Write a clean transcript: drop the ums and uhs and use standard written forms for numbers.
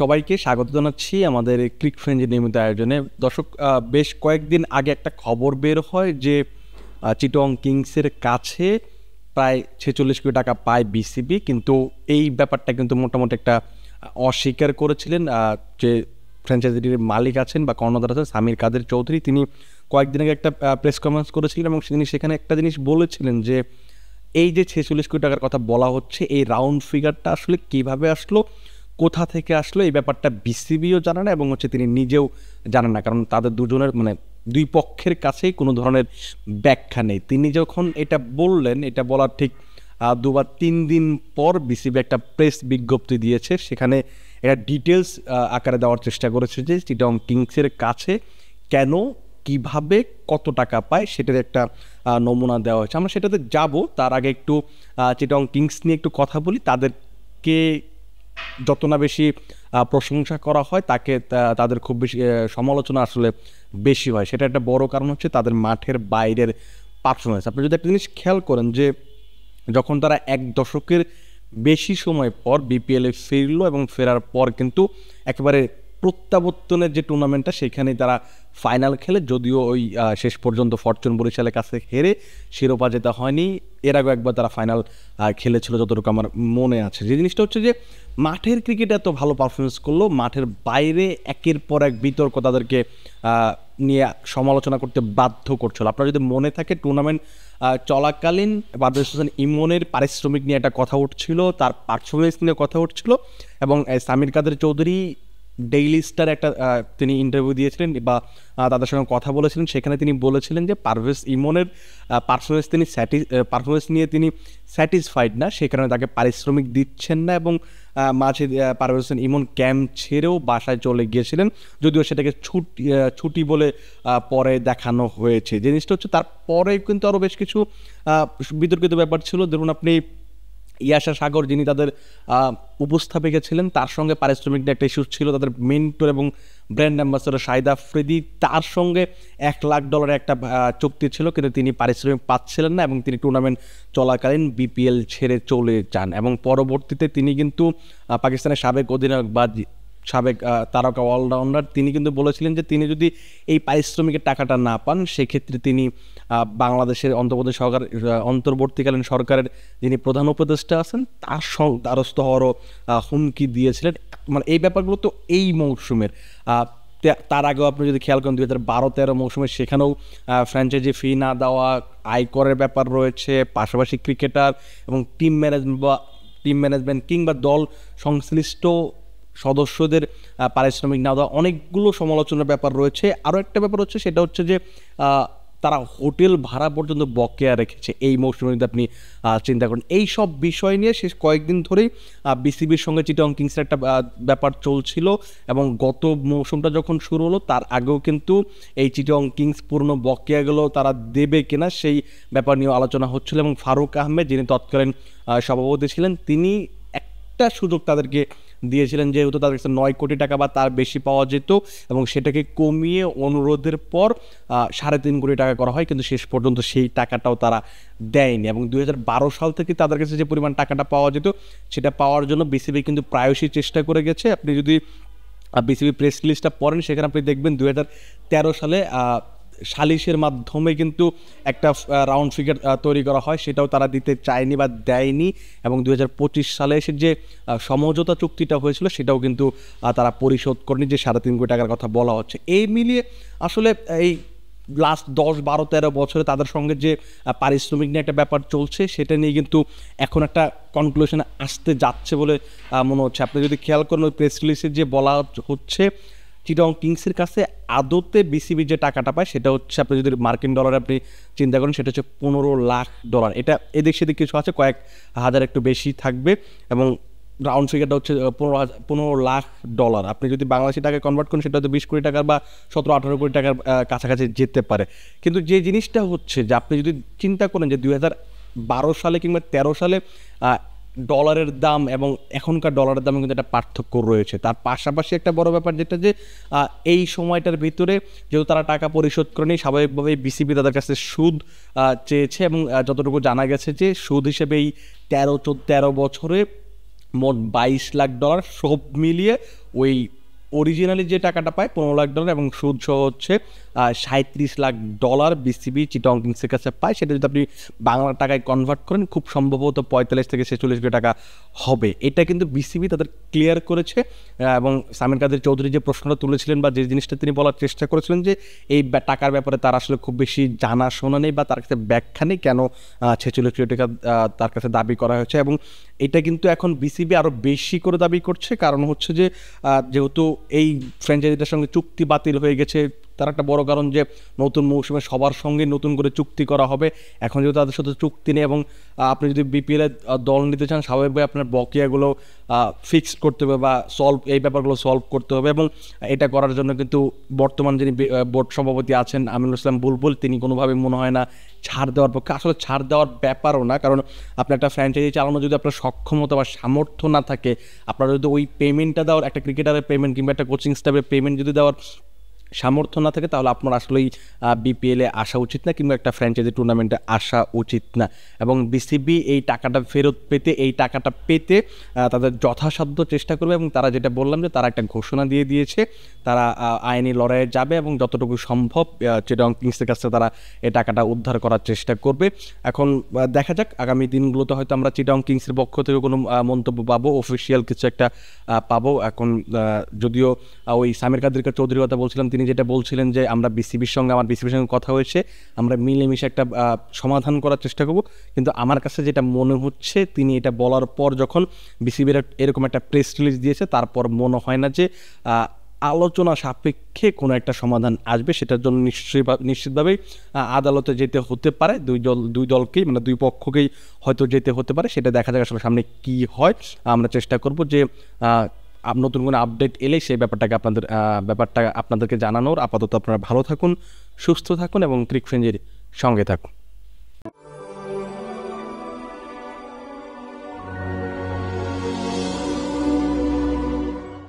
সবাইকে স্বাগত জানাচ্ছি আমাদের ক্লিক ফ্রেঞ্জের নিয়মিত আয়োজনে। দর্শক, বেশ কয়েকদিন আগে একটা খবর বের হয় যে চিটং কিংসের কাছে প্রায় 46 কোটি টাকা পায় বিসিবি, কিন্তু এই ব্যাপারটা কিন্তু মোটামুটি একটা অস্বীকার করেছিলেন যে ফ্র্যাঞ্চাইজিটির মালিক আছেন বা কর্ণধার আছেন সামির কাদের চৌধুরী। তিনি কয়েকদিন আগে একটা প্রেস কনফারেন্স করেছিলেন এবং তিনি সেখানে একটা জিনিস বলেছিলেন যে এই যে 46 কোটি টাকার কথা বলা হচ্ছে, এই রাউন্ড ফিগারটা আসলে কিভাবে আসলো, কোথা থেকে আসলো, এই ব্যাপারটা বিসিবিও জানে না এবং তিনি নিজেও জানেন না, কারণ তাদের দুজনের দুই পক্ষের কাছেই কোনো ধরনের ব্যাখ্যা নেই। তিনি যখন এটা বললেন, এটা বলার ঠিক 2 বা 3 দিন পর বিসিবি একটা প্রেস বিজ্ঞপ্তি দিয়েছে, সেখানে এটা ডিটেলস আকারে দেওয়ার চেষ্টা করেছে যে চিটং কিংসের কাছে কেন, কিভাবে, কত টাকা পায় সেটার একটা নমুনা দেওয়া হয়েছে। আমরা সেটাতে যাব, তার আগে একটু চিটং কিংস নিয়ে একটু কথা বলি। তাদেরকে যত না বেশি প্রশংসা করা হয়, তাদের খুব বেশি সমালোচনা আসলে বেশি হয়। সেটা একটা বড় কারণ হচ্ছে তাদের মাঠের বাইরের পারফরমেন্স। আপনি যদি একটা জিনিস খেয়াল করেন যে যখন তারা 1 দশকের বেশি সময় পর বিপিএলে ফিরলো এবং ফেরার পর কিন্তু একেবারে প্রত্যাবর্তনের যে টুর্নামেন্টটা সেখানেই তারা ফাইনাল খেলে, যদিও ওই শেষ পর্যন্ত ফরচুন বরিশালের কাছে হেরে শিরোপা জেতা হয়নি। এর আগে একবার তারা ফাইনাল খেলেছিল যতটুকু আমার মনে আছে। যে জিনিসটা হচ্ছে যে মাঠের ক্রিকেটে এত ভালো পারফরমেন্স করলো, মাঠের বাইরে একের পর এক বিতর্ক তাদেরকে নিয়ে সমালোচনা করতে বাধ্য করছিল। আপনার যদি মনে থাকে টুর্নামেন্ট চলাকালীন পারভেজ হোসেন ইমনের পারিশ্রমিক নিয়ে একটা কথা উঠছিল, তার পারফরমেন্স নিয়ে কথা উঠছিল এবং সামির কাদের চৌধুরী ডেইলি স্টার একটা তিনি ইন্টারভিউ দিয়েছিলেন বা তাদের সঙ্গে কথা বলেছিলেন। সেখানে তিনি বলেছিলেন যে পারভেজ ইমনের পারফরমেন্স নিয়ে তিনি স্যাটিসফাইড না, সে কারণে তাকে পারিশ্রমিক দিচ্ছেন না এবং মাঝে পারভেজ হোসেন ইমন ক্যাম্প ছেড়েও বাসায় চলে গিয়েছিলেন, যদিও সেটাকে ছুটি বলে পরে দেখানো হয়েছে। জিনিসটা হচ্ছে তারপরে কিন্তু আরও বেশ কিছু বিতর্কিত ব্যাপার ছিল। ধরুন আপনি ইয়াশা সাগর, যিনি তাদের উপস্থাপিকা ছিলেন, তার সঙ্গে পারিশ্রমিক একটা ইস্যু ছিল। তাদের মেন্টর এবং ব্র্যান্ড অ্যাম্বাসেডর শাহিদ আফ্রিদি, তার সঙ্গে $1 লাখ একটা চুক্তি ছিল, কিন্তু তিনি পারিশ্রমিক পাচ্ছিলেন না এবং তিনি টুর্নামেন্ট চলাকালীন বিপিএল ছেড়ে চলে যান এবং পরবর্তীতে তিনি কিন্তু পাকিস্তানের সাবেক অধিনায়ক বা সাবেক তারকা অলরাউন্ডার, তিনি কিন্তু বলেছিলেন যে তিনি যদি এই পারিশ্রমিকের টাকাটা না পান সেক্ষেত্রে তিনি বাংলাদেশের অন্তর্বর্তীকালীন সরকারের যিনি প্রধান উপদেষ্টা আছেন তার দ্বারস্থ হওয়ারও হুমকি দিয়েছিলেন। এই ব্যাপারগুলো তো এই মৌসুমের, তার আগেও আপনি যদি খেয়াল করেন 2012-13 মৌসুমে সেখানেও ফ্র্যাঞ্চাইজি ফি না দেওয়া, আয়করের ব্যাপার রয়েছে, পাশাপাশি ক্রিকেটার এবং টিম ম্যানেজমেন্ট কিংবা দল সংশ্লিষ্ট সদস্যদের পারিশ্রমিক না দেওয়া, অনেকগুলো সমালোচনার ব্যাপার রয়েছে। আরও একটা ব্যাপার হচ্ছে, সেটা হচ্ছে যে তারা হোটেল ভাড়া পর্যন্ত বকেয়া রেখেছে এই মৌসুমে। যদি আপনি চিন্তা করেন, এই সব বিষয় নিয়ে শেষ কয়েকদিন ধরেই বিসিবির সঙ্গে চিটং কিংসের একটা ব্যাপার চলছিল এবং গত মৌসুমটা যখন শুরু হলো তার আগেও কিন্তু এই চিটং কিংস পুরনো বকেয়াগুলো তারা দেবে কিনা সেই ব্যাপার নিয়েও আলোচনা হচ্ছিল এবং ফারুক আহমেদ, যিনি তৎকালীন সভাপতি ছিলেন, তিনি একটা সুযোগ তাদেরকে দিয়েছিলেন, যেহেতু তাদের কাছে 9 কোটি টাকা বা তার বেশি পাওয়া যেত এবং সেটাকে কমিয়ে অনুরোধের পর 3.5 কোটি টাকা করা হয়, কিন্তু শেষ পর্যন্ত সেই টাকাটাও তারা দেয়নি এবং 2012 সাল থেকে তাদের কাছে যে পরিমাণ টাকাটা পাওয়া যেত সেটা পাওয়ার জন্য বিসিবি কিন্তু প্রায়শই চেষ্টা করে গেছে। আপনি যদি বিসিবি প্রেস রিলিজটা পড়েন সেখানে আপনি দেখবেন 2013 সালে সালিশের মাধ্যমে কিন্তু একটা রাউন্ড ফিগার তৈরি করা হয়, সেটাও তারা দিতে চায়নি বা দেয়নি এবং 2025 সালে এসে যে সমঝোতা চুক্তিটা হয়েছিল সেটাও কিন্তু তারা পরিশোধ করেনি, যে 3.5 কোটি টাকার কথা বলা হচ্ছে। এই মিলিয়ে আসলে এই লাস্ট 10, 12, 13 বছরে তাদের সঙ্গে যে পারিশ্রমিক নিয়ে একটা ব্যাপার চলছে সেটা নিয়ে কিন্তু এখন একটা কনক্লুশনে আসতে যাচ্ছে বলে মনে হচ্ছে। আপনি যদি খেয়াল করেন ওই প্রেস রিলিজে যে বলা হচ্ছে চিটং কিংসের কাছে আদতে বিসিবি যে টাকাটা পায় সেটা হচ্ছে, আপনি যদি মার্কিন ডলারে আপনি চিন্তা করেন, সেটা হচ্ছে $15 লাখ। এটা এদিক সেদিক কিছু আছে, কয়েক হাজার একটু বেশি থাকবে এবং রাউন্ড ফিগারটা হচ্ছে $15 লাখ। আপনি যদি বাংলাদেশি টাকায় কনভার্ট করেন সেটা হয়তো 20 কোটি টাকার বা 17-18 কোটি টাকার কাছাকাছি যেতে পারে। কিন্তু যে জিনিসটা হচ্ছে যে আপনি যদি চিন্তা করেন যে 2012 সালে কিংবা 13 সালে ডলারের দাম এবং এখনকার ডলারের দামে কিন্তু একটা পার্থক্য রয়েছে। তার পাশাপাশি একটা বড় ব্যাপার যেটা যে এই সময়টার ভিতরে যেহেতু তারা টাকা পরিশোধ করেনি, স্বাভাবিকভাবেই বিসিবি তাদের কাছে সুদ চেয়েছে এবং যতটুকু জানা গেছে যে সুদ হিসেবে এই 13 বছরে মোট $22 লাখ, সব মিলিয়ে ওই অরিজিনালি যে টাকাটা পায় $15 লাখ এবং সুদ সহ হচ্ছে $37 লাখ বিসিবি চিটাগং কিংসের কাছে পায়। সেটা যদি আপনি বাংলা টাকায় কনভার্ট করেন খুব সম্ভবত 45 থেকে 46 কোটি টাকা হবে। এটা কিন্তু বিসিবি তাদের ক্লিয়ার করেছে। এবং সামির কাদের চৌধুরী যে প্রশ্নটা তুলেছিলেন বা যে জিনিসটা তিনি বলার চেষ্টা করেছিলেন যে এই টাকার ব্যাপারে তার আসলে খুব বেশি জানাশোনা নেই বা তার কাছে ব্যাখ্যা নেই কেন 46 কোটি টাকা তার কাছে দাবি করা হয়েছে। এবং এটা কিন্তু এখন বিসিবি আরও বেশি করে দাবি করছে, কারণ হচ্ছে যে যেহেতু এই ফ্র্যাঞ্চাইজিটার সঙ্গে চুক্তি বাতিল হয়ে গেছে, তার একটা বড় কারণ যে নতুন মৌসুমে সবার সঙ্গে নতুন করে চুক্তি করা হবে। এখন যেহেতু তাদের সাথে চুক্তি নেই এবং আপনি যদি বিপিএল দল নিতে চান স্বাভাবিকভাবে আপনার বকেয়াগুলো ফিক্সড করতে হবে বা এই ব্যাপারগুলো সলভ করতে হবে। এবং এটা করার জন্য কিন্তু বর্তমান যিনি বোর্ড সভাপতি আছেন আমিনুল ইসলাম বুলবুল, তিনি কোনোভাবে মনে হয় না ছাড় দেওয়ার পক্ষে। আসলে ছাড় দেওয়ার ব্যাপারও না, কারণ আপনি একটা ফ্র্যাঞ্চাইজি চালানো যদি আপনার সক্ষমতা বা সামর্থ্য না থাকে, আপনার যদি ওই পেমেন্টটা দেওয়ার, একটা ক্রিকেটারের পেমেন্ট কিংবা একটা কোচিং স্টাফের পেমেন্ট যদি দেওয়ার সামর্থ্য না থাকে, তাহলে আপনার আসলেই বিপিএলে আসা উচিত না কিংবা একটা ফ্র্যাঞ্চাইজি টুর্নামেন্টে আসা উচিত না। এবং বিসিবি এই টাকাটা ফেরত পেতে, এই টাকাটা পেতে তাদের যথাসাধ্য চেষ্টা করবে। এবং তারা যেটা বললাম যে তারা একটা ঘোষণা দিয়ে দিয়েছে, তারা আইনি লড়াইয়ে যাবে এবং যতটুকু সম্ভব চিটাগং কিংসের কাছে তারা এই টাকাটা উদ্ধার করার চেষ্টা করবে। এখন দেখা যাক আগামী দিনগুলোতে হয়তো আমরা চিটাগং কিংসের পক্ষ থেকে কোনো মন্তব্য পাবো, অফিসিয়াল কিছু একটা পাবো। এখন যদিও ওই সামির কাদের চৌধুরীর কথা বলছিলাম, তিনি যেটা বলছিলেন যে আমার বিসিবির সঙ্গে কথা হয়েছে, আমরা মিলেমিশে একটা সমাধান করার চেষ্টা করব। কিন্তু আমার কাছে যেটা মনে হচ্ছে, তিনি এটা বলার পর যখন বিসিবির এরকম একটা প্রেস রিলিজ দিয়েছে, তারপর মনে হয় না যে আলোচনা সাপেক্ষে কোনো একটা সমাধান আসবে। সেটার জন্য নিশ্চিতভাবেই আদালতে যেতে হতে পারে, দুই দলকেই, মানে দুই পক্ষকেই হয়তো যেতে হতে পারে। সেটা দেখা যাক আসলে সামনে কি হয়। আমরা চেষ্টা করব যে নতুন কোনো আপডেট এলেই সেই ব্যাপারটা আপনাদেরকে জানানোর। আপাতত আপনারা ভালো থাকুন, সুস্থ থাকুন এবং ক্রিক ফ্রেঞ্জের সঙ্গে থাকুন।